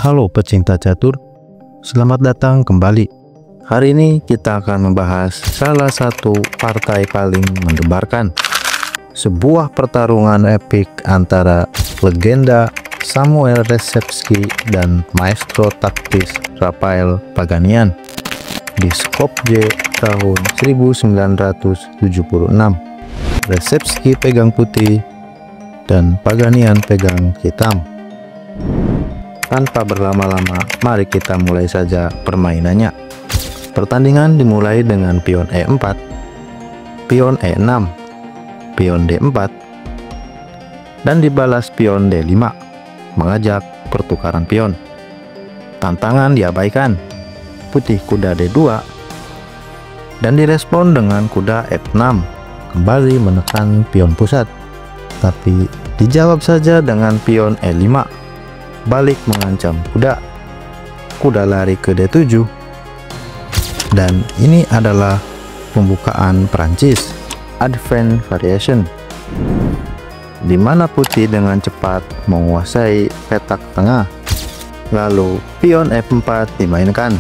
Halo pecinta catur, selamat datang kembali. Hari ini kita akan membahas salah satu partai paling mendebarkan, sebuah pertarungan epik antara legenda Samuel Rzepski dan maestro taktis Rafael Paganian di Skopje tahun 1976. Rzepski pegang putih dan Paganian pegang hitam. Tanpa berlama-lama, mari kita mulai saja permainannya. Pertandingan dimulai dengan pion E4, pion E6, pion D4, dan dibalas pion D5, mengajak pertukaran pion. Tantangan diabaikan, putih kuda D2, dan direspon dengan kuda F6, kembali menekan pion pusat. Tapi dijawab saja dengan pion E5, balik mengancam kuda lari ke D7, dan ini adalah pembukaan Prancis, advance variation, di mana putih dengan cepat menguasai petak tengah. Lalu pion F4 dimainkan,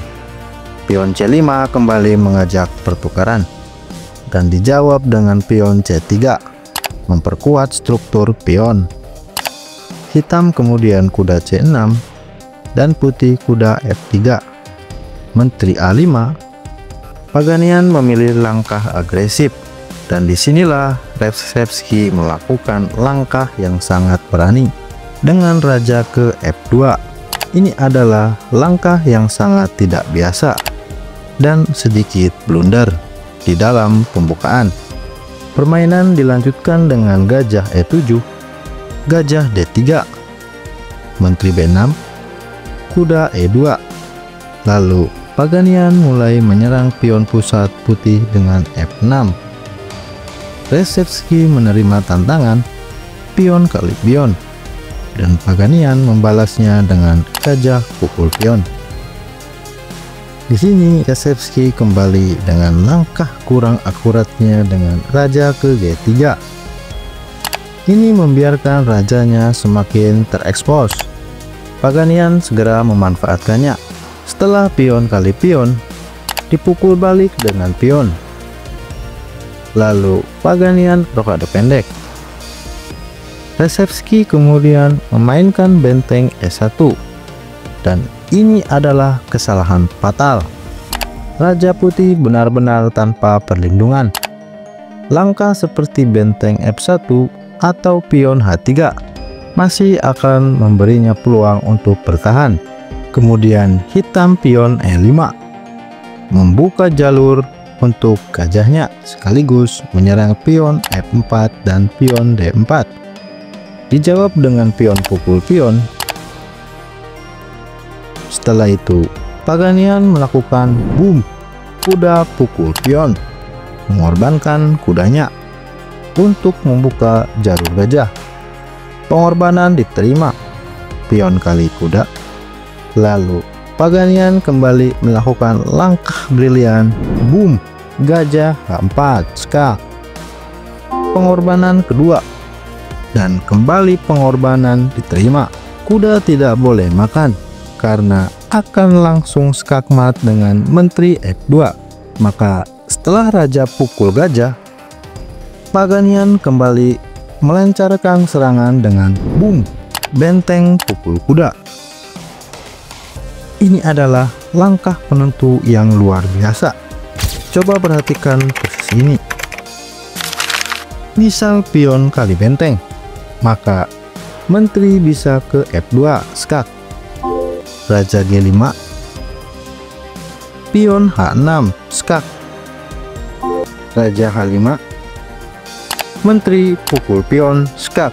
pion C5 kembali mengajak pertukaran, dan dijawab dengan pion C3, memperkuat struktur pion. Hitam kemudian kuda C6 dan putih kuda F3. Menteri A5, Paganian memilih langkah agresif, dan disinilah Rzepski melakukan langkah yang sangat berani dengan raja ke F2. Ini adalah langkah yang sangat tidak biasa dan sedikit blunder di dalam pembukaan. Permainan dilanjutkan dengan gajah E7, gajah D3, menteri B6, kuda E2. Lalu Paganian mulai menyerang pion pusat putih dengan F6. Rzepski menerima tantangan pion kali pion, dan Paganian membalasnya dengan gajah pukul pion. Di sini Rzepski kembali dengan langkah kurang akuratnya dengan raja ke G3. Ini membiarkan rajanya semakin terekspos. Paganian segera memanfaatkannya. Setelah pion kali pion, dipukul balik dengan pion. Lalu Paganian rokade pendek. Rzepski kemudian memainkan benteng E1, dan ini adalah kesalahan fatal. Raja putih benar-benar tanpa perlindungan. Langkah seperti benteng F1 atau pion H3 masih akan memberinya peluang untuk bertahan. Kemudian hitam pion E5 membuka jalur untuk gajahnya, sekaligus menyerang pion F4 dan pion D4. Dijawab dengan pion pukul pion. Setelah itu Paganian melakukan boom, kuda pukul pion, mengorbankan kudanya untuk membuka jalur gajah. Pengorbanan diterima, pion kali kuda. Lalu Paganian kembali melakukan langkah brilian, boom, gajah H4 skak. Pengorbanan kedua, dan kembali pengorbanan diterima. Kuda tidak boleh makan karena akan langsung skakmat dengan menteri F2. Maka setelah raja pukul gajah, Paganian kembali melancarkan serangan dengan boom, benteng pukul kuda. Ini adalah langkah penentu yang luar biasa. Coba perhatikan posisi ini. Misal pion kali benteng, maka menteri bisa ke F2 skak. Raja G5, pion H6 skak. Raja H5, menteri pukul pion skak.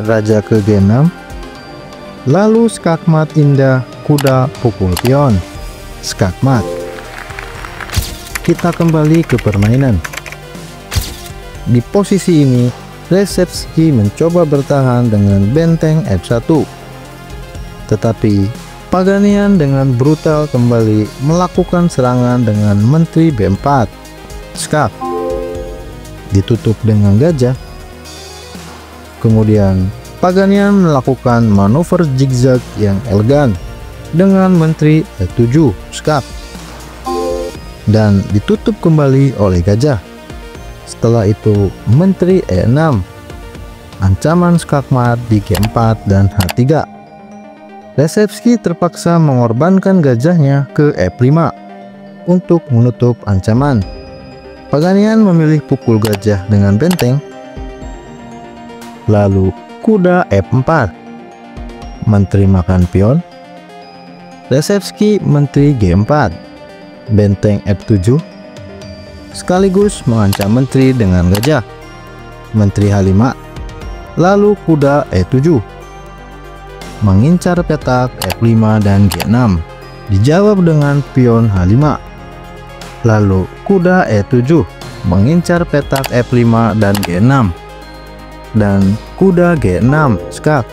Raja ke G6, lalu skakmat indah, kuda pukul pion skakmat. Kita kembali ke permainan. Di posisi ini Rzepski mencoba bertahan dengan benteng F1, tetapi Paganian dengan brutal kembali melakukan serangan dengan menteri B4 skak. Ditutup dengan gajah. Kemudian Paganian melakukan manuver zigzag yang elegan dengan menteri E7 skak dan ditutup kembali oleh gajah. Setelah itu menteri E6, ancaman skakmat di G4 dan H3. Resepski terpaksa mengorbankan gajahnya ke F5 untuk menutup ancaman. Paganian memilih pukul gajah dengan benteng, lalu kuda F4, menteri makan pion. Resepski menteri G4, benteng F7, sekaligus mengancam menteri dengan gajah, menteri H5, lalu kuda E7, mengincar petak F5 dan G6, dijawab dengan pion H5, lalu kuda E7, mengincar petak F5 dan G6, dan kuda G6 skak.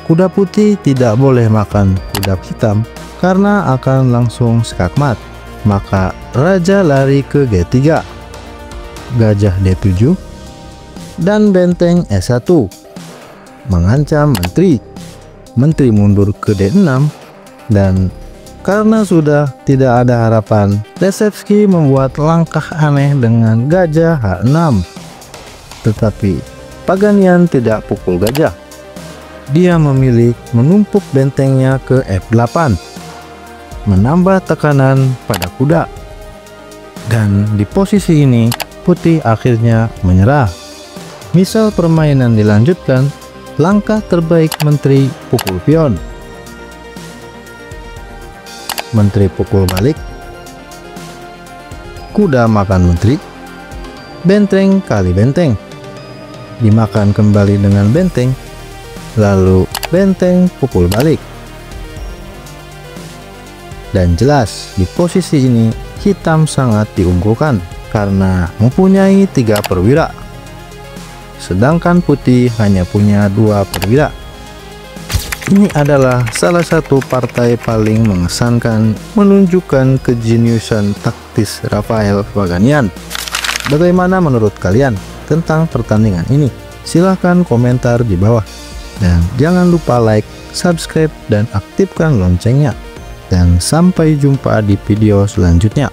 Kuda putih tidak boleh makan kuda hitam karena akan langsung skakmat, maka raja lari ke G3, gajah D7, dan benteng E1 mengancam menteri. Menteri mundur ke D6, dan karena sudah tidak ada harapan, Resepski membuat langkah aneh dengan gajah H6. Tetapi Paganian tidak pukul gajah. Dia memilih menumpuk bentengnya ke F8, menambah tekanan pada kuda. Dan di posisi ini, putih akhirnya menyerah. Misal permainan dilanjutkan, langkah terbaik menteri pukul pion. Menteri pukul balik, kuda makan menteri, benteng kali benteng, dimakan kembali dengan benteng, lalu benteng pukul balik. Dan jelas di posisi ini hitam sangat diunggulkan karena mempunyai 3 perwira, sedangkan putih hanya punya 2 perwira. Ini adalah salah satu partai paling mengesankan, menunjukkan kejeniusan taktis Rafael Paganian. Bagaimana menurut kalian tentang pertandingan ini? Silahkan komentar di bawah. Dan jangan lupa like, subscribe, dan aktifkan loncengnya. Dan sampai jumpa di video selanjutnya.